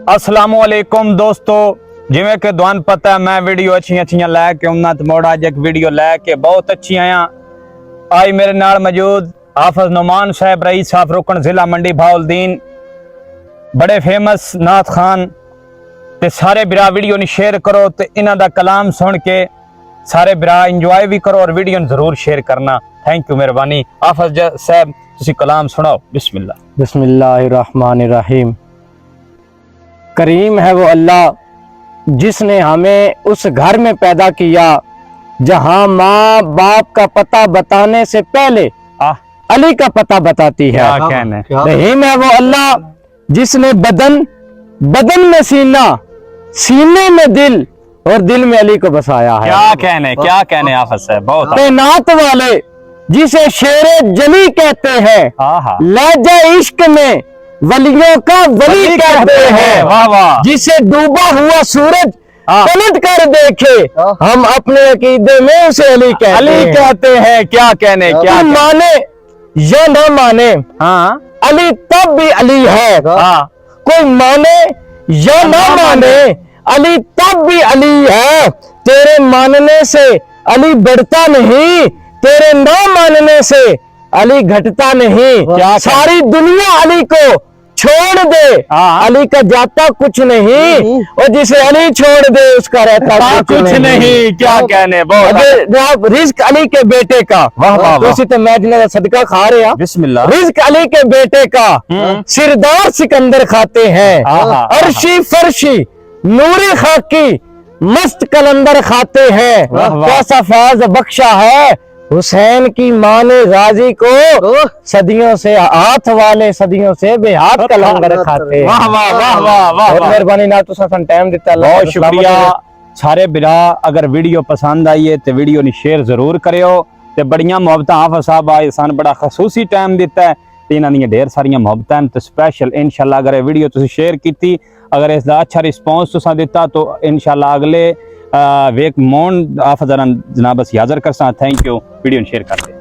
अस्सलामु अलैकुम दोस्तों, जिवें कि तुहानू पता है मैं वीडियो अच्छी लैके आउना ते मोड़ अज एक वीडियो लैके बहुत अच्छी आया। आज मेरे नाल मौजूद हाफिज नुमान साहब, रईस साहब रुकन जिला मंडी बहाउद्दीन, बड़े फेमस नाथ खान। ते सारे बिरा वीडियो नी शेयर करो ते इन्हां दा कलाम सुन के सारे बिरा इंजॉय भी करो और वीडियो जरूर शेयर करना। थैंक यू, मेहरबानी। हाफिज साहब तुसी कलाम सुनाओ। बिस्मिल्लाह। बिस्मिल्लाहिर्रहमानिर्रहीम। करीम है वो अल्लाह जिसने हमें उस घर में पैदा किया जहां माँ बाप का पता बताने से पहले अली का पता बताती है। क्या कहने। रहीम है वो अल्लाह जिसने बदन में सीना, सीने में दिल और दिल में अली को बसाया है। क्या कहने हाफिज साहब, बहुत तैनात वाले जिसे शेरे जली कहते हैं, लहजा इश्क में वलियों का वली कहते हैं। वाह वाह। जिसे डूबा हुआ सूरज पलट कर देखे, हम अपने अकीदे में उसे अली कहते हैं। क्या कहने। क्या माने या न माने, अली तब भी अली है। कोई माने या न माने, अली तब भी अली है। तेरे मानने से अली बढ़ता नहीं, तेरे न मानने से अली घटता नहीं। सारी दुनिया अली को छोड़ दे, अली का जाता कुछ नहीं, और जिसे अली छोड़ दे उसका रहता कुछ नहीं। क्या कहने। बहुत रिज्क अली के बेटे का। तो मैं जिन्हें सदका खा रहे हैं। बिस्मिल्लाह। रिज्क अली के बेटे का सिरदार सिकंदर खाते हैं। अर्शी फर्शी नूरी खाकी मस्त कलंदर खाते हैं। कैसा फैज बख्शा है हुसैन की माँ ने गाजी को, सदियों से हाथ वाले सदियों से बेहाथ कलंदर खाते हैं। वाह वाह वाह वाह वाह। मेहरबानी ना तुसा सन टाइम दिता, बहुत शुक्रिया। सारे बिरा अगर वीडियो पसंद आई है तो वीडियो नी शेयर जरूर करियो ते बड़ियां मोहब्बतां हाफिज साहब आए सन, बड़ा खसूसी टाइम दिता है ते इन्हां दियां ढेर सारियां मोहब्बतां ते स्पेशल इंशाल्लाह अगर वीडियो तुसी शेयर कीती, अगर इसका अच्छा रिस्पॉन्स तुसा दिता तो इंशाल्लाह अगले वेक मोन हाफिज जनाब हाजिर करसा। Thank you. वीडियो शेयर कर दे।